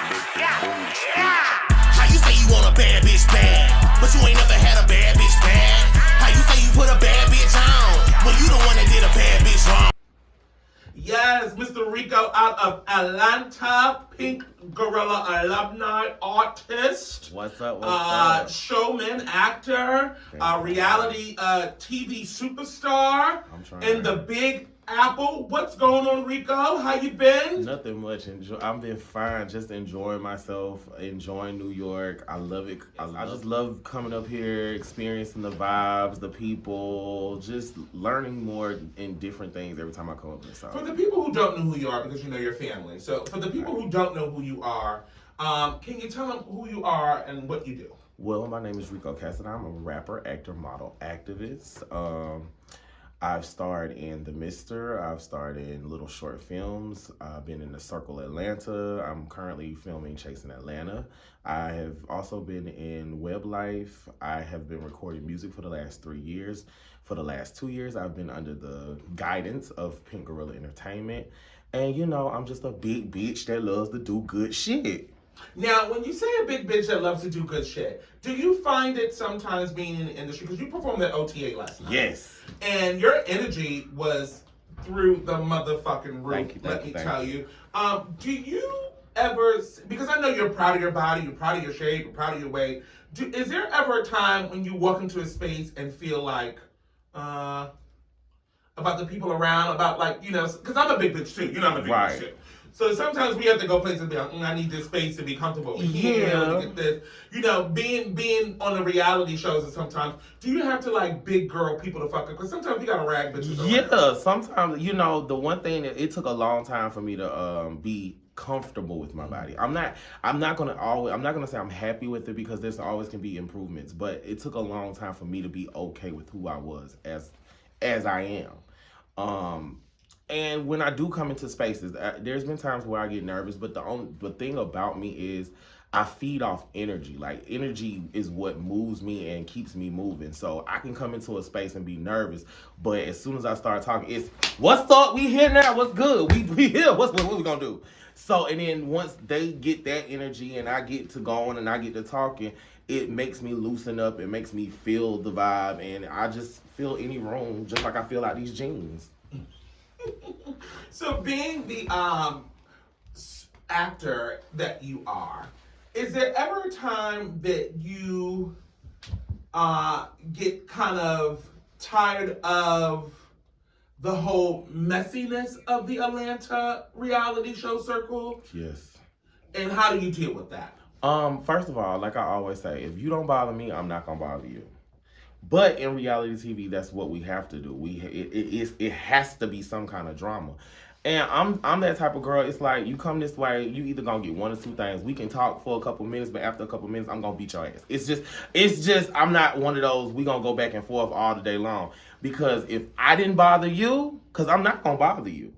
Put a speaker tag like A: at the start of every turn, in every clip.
A: How you say you want a bad bitch bad, but you ain't never had a bad bitch bad? How you say you put a bad bitch on, when you the one that did a bad bitch wrong?
B: Yes, Mr. Rico out of Atlanta, Pynk Gorilla alumni, artist.
C: What's up?
B: Showman, actor, reality TV superstar, in the Big Apple. What's going on, Rico? How you been?
C: Nothing much. I've been fine. Just enjoying myself, enjoying New York. I love it. I just love coming up here, experiencing the vibes, the people, just learning more in different things every time I come up here. So.
B: For the people who don't know who you are, because you know your family. So for the people who don't know who you are, can you tell them who you are and what you do?
C: Well, my name is RICO CASSADINE. I'm a rapper, actor, model, activist. I've starred in The Mister. I've starred in little short films. I've been in The Circle Atlanta. I'm currently filming Chasing Atlanta. I have also been in Web Life. I have been recording music for the last 3 years. For the last 2 years, I've been under the guidance of Pynk Gorilla Entertainment. And you know, I'm just a big bitch that loves to do good shit.
B: Now, when you say a big bitch that loves to do good shit, do you find it sometimes being in the industry, because you performed at OTA last night.
C: Yes.
B: And your energy was through the motherfucking roof, let me tell you. Do you ever, because I know you're proud of your body, you're proud of your shape, you're proud of your weight, is there ever a time when you walk into a space and feel like, about the people around, about like, you know, because I'm a big bitch too, you know I'm a big bitch too. So sometimes we have to go places and be like, I need this space to be comfortable here, to get this. You know, being on the reality shows and sometimes, do you have to like big girl people to fuck up? Because sometimes you gotta rag bitches around.
C: Yeah, sometimes, you know, the one thing that it took a long time for me to be comfortable with my body. I'm not gonna say I'm happy with it, because there's always can be improvements, but it took a long time for me to be okay with who I was as I am. And when I do come into spaces, there's been times where I get nervous, but the thing about me is I feed off energy. Like, energy is what moves me and keeps me moving. So I can come into a space and be nervous, but as soon as I start talking, it's, what's up? We here now. What's good? We here. What we gonna do? So, and then once they get that energy and I get to going and I get to talking, it makes me loosen up. It makes me feel the vibe, and I just feel any room, just like I feel out these jeans.
B: So being the actor that you are, is there ever a time that you get kind of tired of the whole messiness of the Atlanta reality show circle?
C: Yes.
B: And how do you deal with that?
C: First of all, like I always say, if you don't bother me, I'm not gonna bother you. But in reality TV, that's what we have to do. It has to be some kind of drama. And I'm that type of girl. It's like, you come this way, you either gonna get one or two things. We can talk for a couple minutes, but after a couple minutes, I'm gonna beat your ass. It's just I'm not one of those, we gonna go back and forth all the day long. Because if I didn't bother you, because I'm not gonna bother you.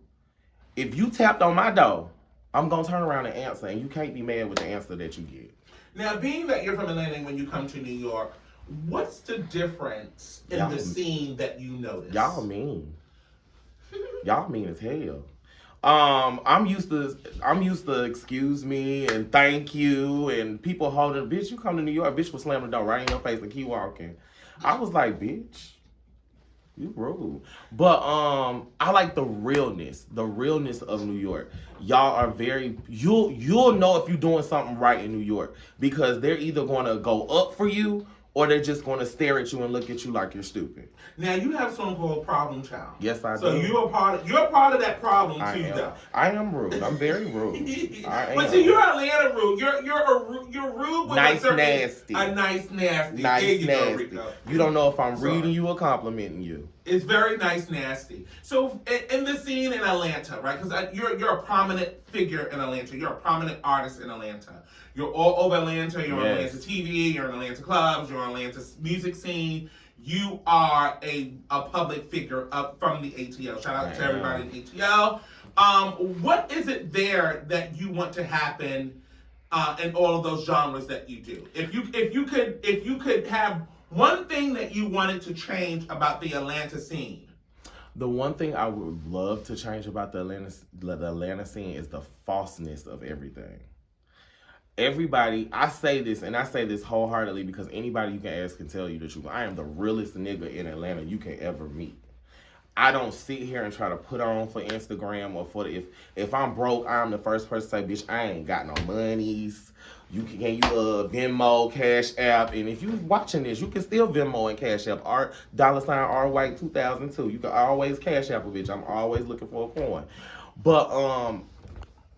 C: If you tapped on my door, I'm gonna turn around and answer, and you can't be mad with the answer that you get.
B: Now, being that you're from Atlanta, when you come to New York, what's the difference in the scene that you notice?
C: Y'all mean. Y'all mean as hell. I'm used to excuse me and thank you and people holding, bitch, you come to New York, bitch will slam the door right in your face and keep walking. I was like, bitch, you rude. But I like the realness of New York. Y'all are very, you'll know if you're doing something right in New York, because they're either gonna go up for you or they're just going to stare at you and look at you like you're stupid.
B: Now, you have something called Problem Child.
C: Yes, I do.
B: So you're part of that problem too, though.
C: I am rude. I'm very rude.
B: But see, you're Atlanta rude. You're rude with
C: nice, nasty.
B: A nice, nasty.
C: Nice,
B: there you
C: nasty.
B: go, Rico.
C: You don't know if I'm reading you or complimenting you.
B: It's very nice, nasty. So in the scene in Atlanta, right? Because you're a prominent figure in Atlanta. You're a prominent artist in Atlanta. You're all over Atlanta. You're on Atlanta TV. You're in Atlanta clubs. You're on Atlanta's music scene. You are a public figure from the ATL. Shout out to everybody in ATL. What is it there that you want to happen in all of those genres that you do? If you could have one thing that you wanted to change about the Atlanta scene.
C: The one thing I would love to change about the Atlanta scene is the falseness of everything. everybody, I say this, and I say this wholeheartedly because anybody you can ask can tell you the truth. I am the realest nigga in Atlanta you can ever meet. I don't sit here and try to put on for Instagram or for the, if I'm broke, I'm the first person to say, bitch, I ain't got no monies. You can Venmo, Cash App, and if you watching this, you can still Venmo and Cash App. $R White 2002. You can always Cash App a bitch. I'm always looking for a coin. But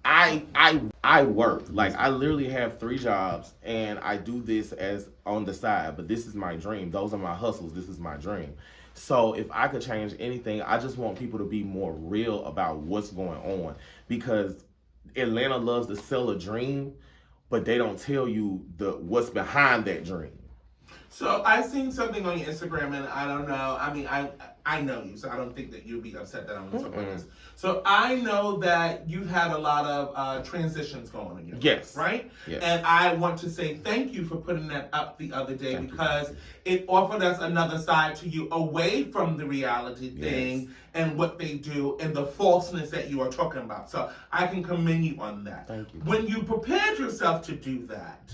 C: I work. Like, I literally have 3 jobs, and I do this as on the side. But this is my dream. Those are my hustles. This is my dream. So if I could change anything, I just want people to be more real about what's going on, because Atlanta loves to sell a dream, but they don't tell you what's behind that dream.
B: So I seen something on your Instagram, and I don't know. I mean, I know you, so I don't think that you'll be upset that I'm going to talk about this. So I know that you've had a lot of transitions going on in your life, right?
C: Yes.
B: And I want to say thank you for putting that up the other day, because it offered us another side to you away from the reality thing and what they do and the falseness that you are talking about. So I can commend you on that.
C: Thank you.
B: When you prepared yourself to do that,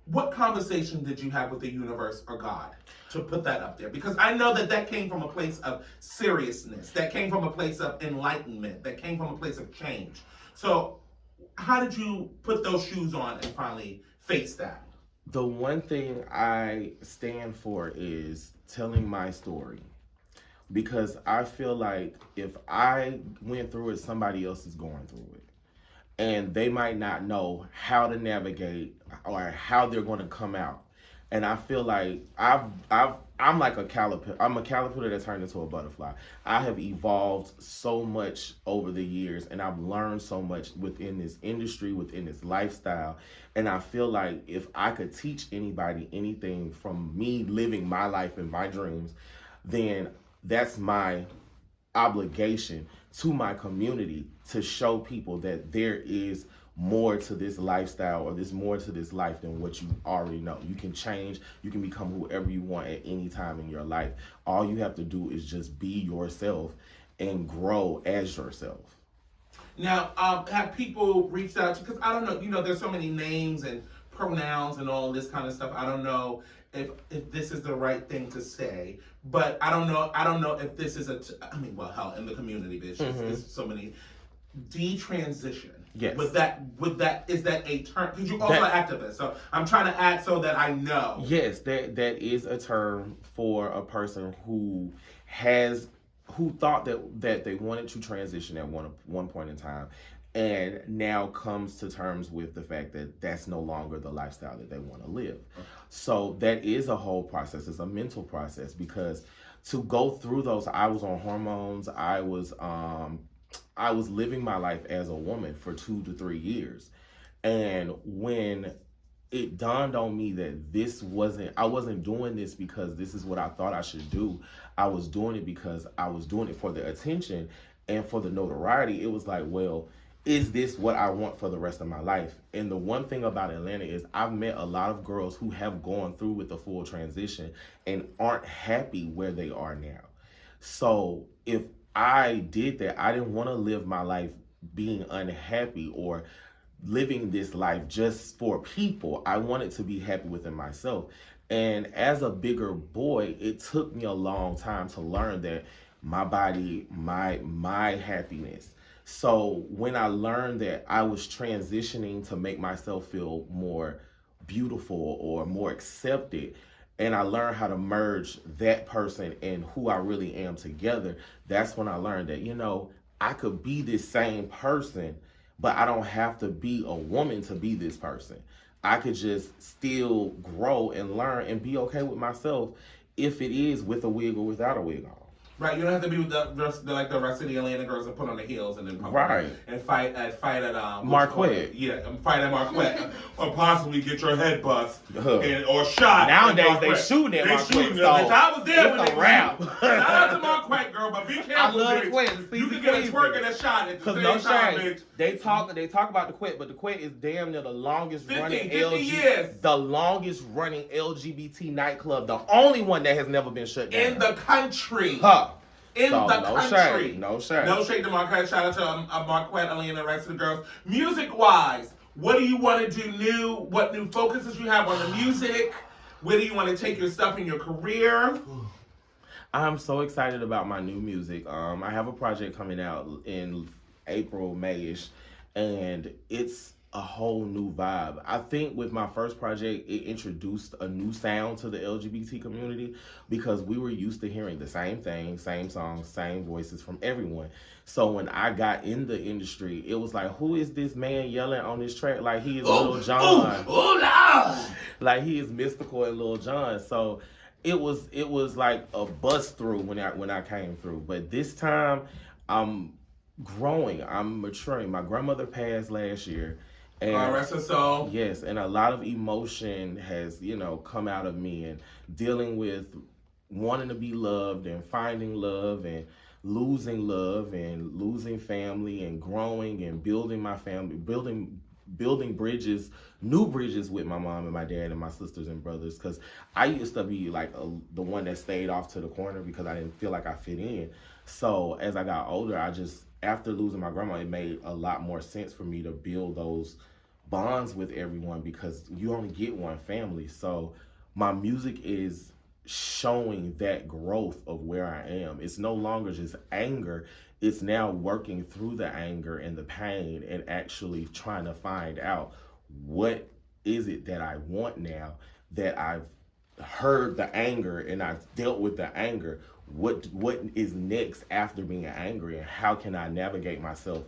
B: what conversation did you have with the universe or God to put that up there? Because I know that came from a place of seriousness, that came from a place of enlightenment, that came from a place of change. So how did you put those shoes on and finally face that?
C: The one thing I stand for is telling my story, because I feel like if I went through it, somebody else is going through it. And they might not know how to navigate or how they're going to come out. And I feel like I'm like a caterpillar. I'm a caterpillar that turned into a butterfly. I have evolved so much over the years, and I've learned so much within this industry, within this lifestyle. And I feel like if I could teach anybody anything from me living my life and my dreams, then that's my obligation to my community, to show people that there is more to this lifestyle, or there's more to this life than what you already know. You can change, you can become whoever you want at any time in your life. All you have to do is just be yourself and grow as yourself.
B: Now, have people reached out to, because I don't know, there's so many names and pronouns and all this kind of stuff. I don't know if this is the right thing to say, but I don't know if this is hell, in the community, bitch, there's so many. Detransition.
C: Yes.
B: Is that a term? Because you're also an activist, so I'm trying to add so that I know.
C: Yes, that is a term for a person who thought that they wanted to transition at one point in time, and now comes to terms with the fact that that's no longer the lifestyle that they want to live. So that is a whole process. It's a mental process, because to go through those, I was on hormones. I was living my life as a woman for 2 to 3 years. And when it dawned on me that I wasn't doing this because this is what I thought I should do. I was doing it because I was doing it for the attention and for the notoriety. It was like, well, is this what I want for the rest of my life? And the one thing about Atlanta is I've met a lot of girls who have gone through with the full transition and aren't happy where they are now. So if I did that, I didn't want to live my life being unhappy or living this life just for people. I wanted to be happy within myself. And as a bigger boy, it took me a long time to learn that my body, my happiness. So when I learned that I was transitioning to make myself feel more beautiful or more accepted, and I learned how to merge that person and who I really am together, that's when I learned that, I could be this same person, but I don't have to be a woman to be this person. I could just still grow and learn and be okay with myself, if it is with a wig or without a wig on.
B: Right, you don't have to be with the rest of the Atlanta girls that put on the heels and then come and fight at
C: Marquette.
B: Fight at Marquette, or possibly get your head bust or shot.
C: Nowadays they shooting at Marquette.
B: So I was there when
C: it's
B: they
C: a wrap.
B: Shout out to Marquette, girl, but be careful. I
C: love the Quet.
B: You can get a twerk and a shot at the same time, bitch.
C: They talk about the Quet, but the Quet is damn near the longest running
B: 50 years.
C: The longest running LGBT nightclub, the only one that has never been shut down
B: in the country. In
C: so,
B: the
C: no
B: country.
C: Shade. No shade.
B: No shade to Marquette. Shout out to Marquette, Atlanta, the rest of the girls. Music-wise, What do you want to do new? What new focuses you have on the music? Where do you want to take your stuff in your career?
C: I'm so excited about my new music. I have a project coming out in April, Mayish, and it's a whole new vibe. I think with my first project, it introduced a new sound to the LGBT community because we were used to hearing the same thing, same songs, same voices from everyone. So when I got in the industry, it was like, who is this man yelling on this track like he is Lil Jon? Like he is Mystical and Lil Jon. So it was like a bust through when I came through. But this time, I'm growing, I'm maturing. My grandmother passed last year. And
B: God rest her soul.
C: yes, and a lot of emotion has, come out of me, and dealing with wanting to be loved and finding love and losing family and growing and building my family, building bridges, new bridges with my mom and my dad and my sisters and brothers. Because I used to be like the one that stayed off to the corner because I didn't feel like I fit in. So as I got older, after losing my grandma, it made a lot more sense for me to build those bonds with everyone because you only get one family. So my music is showing that growth of where I am. It's no longer just anger. It's now working through the anger and the pain and actually trying to find out what is it that I want now that I've heard the anger and I've dealt with the anger. What is next after being angry, and how can I navigate myself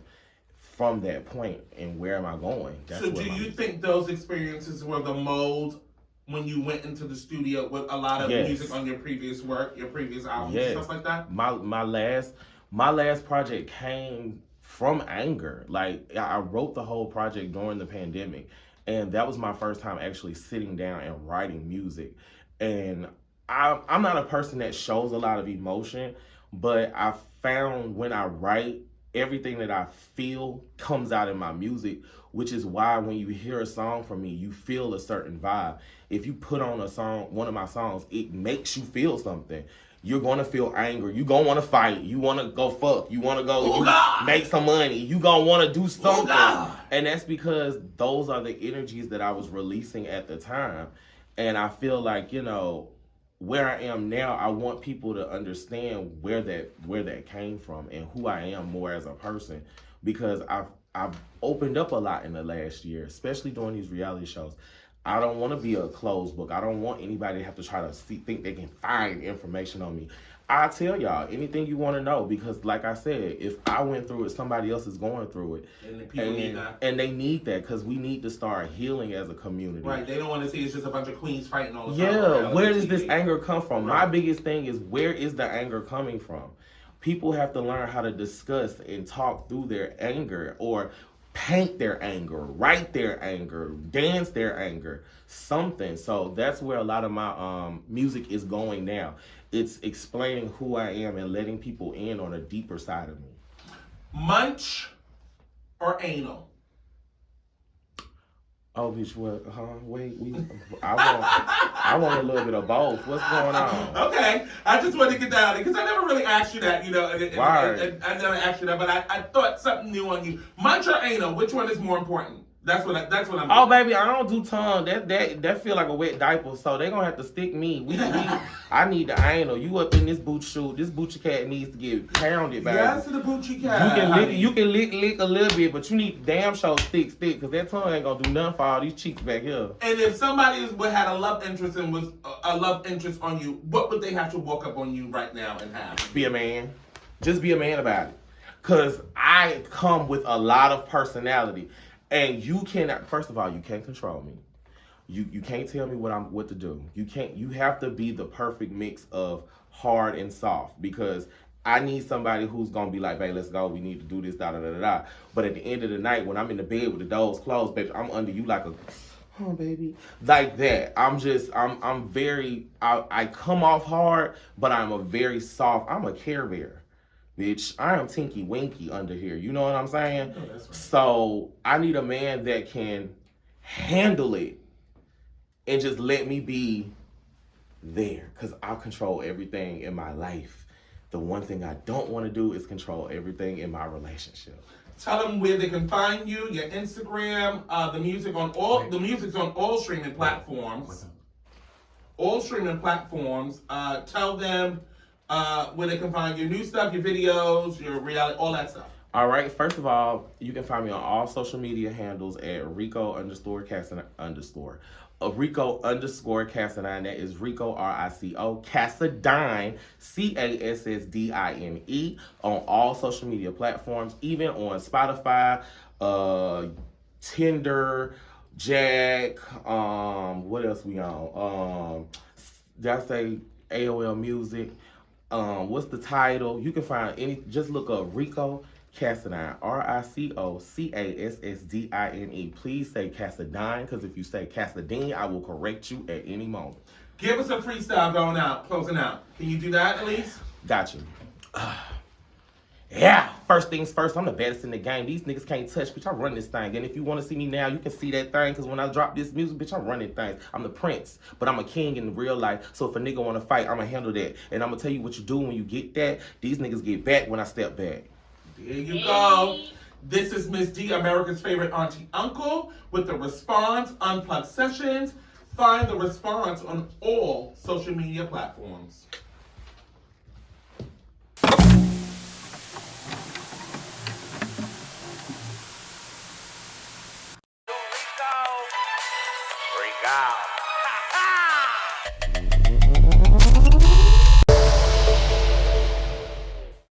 C: from that point, and where am I going?
B: So do you think those experiences were the mold when you went into the studio with a lot of music on your previous work, your previous albums, and stuff like that?
C: My last project came from anger. Like I wrote the whole project during the pandemic, and that was my first time actually sitting down and writing music. And I'm not a person that shows a lot of emotion, but I found when I write, everything that I feel comes out in my music, which is why when you hear a song from me, you feel a certain vibe. If you put on a song, one of my songs, it makes you feel something. You're going to feel anger. You're going to want to fight. You want to go fuck. You want to go make some money. You going to want to do something. And that's because those are the energies that I was releasing at the time. And I feel like, where I am now, I want people to understand where that came from and who I am more as a person, because I've opened up a lot in the last year, especially during these reality shows. I don't want to be a closed book. I don't want anybody to have to try to think they can find information on me. I tell y'all anything you want to know, because like I said, if I went through it, somebody else is going through it.
B: And the people need that.
C: And they need that, because we need to start healing as a community.
B: Right. They don't want to see it's just a bunch of queens fighting all the time.
C: Yeah. Where does this anger come from? Right. My biggest thing is, where is the anger coming from? People have to learn how to discuss and talk through their anger, or paint their anger, write their anger, dance their anger, something. So that's where a lot of my music is going now. It's explaining who I am and letting people in on a deeper side of me.
B: Munch or anal?
C: Oh, bitch, what? Wait, I want a little bit of both. What's going on?
B: Okay, I just wanted to get down because I never really asked you that, and I never asked you that, but I thought something new on you. Munch or anal? Which one is more important? That's what I'm.
C: Oh, baby, I don't do tongue. That feel like a wet diaper, so they gonna have to stick me. I need the anal. You up in this boot shoot? This boochie cat needs to get pounded, baby.
B: Yes, to the boochie cat.
C: You can lick a little bit, but you need damn sure stick, because that tongue ain't gonna do nothing for all these cheeks back here.
B: And if somebody had a love interest and was a love interest on you, what would they have to walk up on you right now and have?
C: Be a man. Just be a man about it. Cause I come with a lot of personality. And you cannot, first of all, you can't control me. You can't tell me what to do. You have to be the perfect mix of hard and soft, because I need somebody who's gonna be like, babe, let's go, we need to do this, da da da da. But at the end of the night, when I'm in the bed with the doors closed, baby, I'm under you like oh baby, like that. I'm very, I come off hard, but I'm a very soft, I'm a Care Bear. Bitch, I am Tinky Winky under here. You know what I'm saying?
B: Oh, that's right.
C: So I need a man that can handle it and just let me be there, because I'll control everything in my life. The one thing I don't want to do is control everything in my relationship.
B: Tell them where they can find you, your Instagram, the music's on all streaming platforms. All streaming platforms. Tell them where they can find your new stuff, your videos, your reality, all that stuff.
C: All right. First of all, you can find me on all social media handles at RICO_Cassadine RICO_Cassadine. That is RICO RICO Cassadine CASSDINE on all social media platforms, even on Spotify, Tinder, Jack. What else we on? Did I say AOL Music? What's the title? You can find any. Just look up RICO Cassadine, RICO CASSDINE. Please say Cassadine, because if you say Cassadine, I will correct you at any moment.
B: Give us a freestyle going out, closing out. Can you do that at least?
C: Got you. Yeah, first things first, I'm the baddest in the game. These niggas can't touch, bitch. I run this thing. And if you want to see me now, you can see that thing, because when I drop this music, bitch, I run that thing. I'm the prince, but I'm a king in real life. So if a nigga want to fight, I'm going to handle that. And I'm going to tell you what you do when you get that. These niggas get back when I step back.
B: There you go. This is Miss D, America's favorite auntie uncle, with the Response Unplugged sessions. Find the Response on all social media platforms.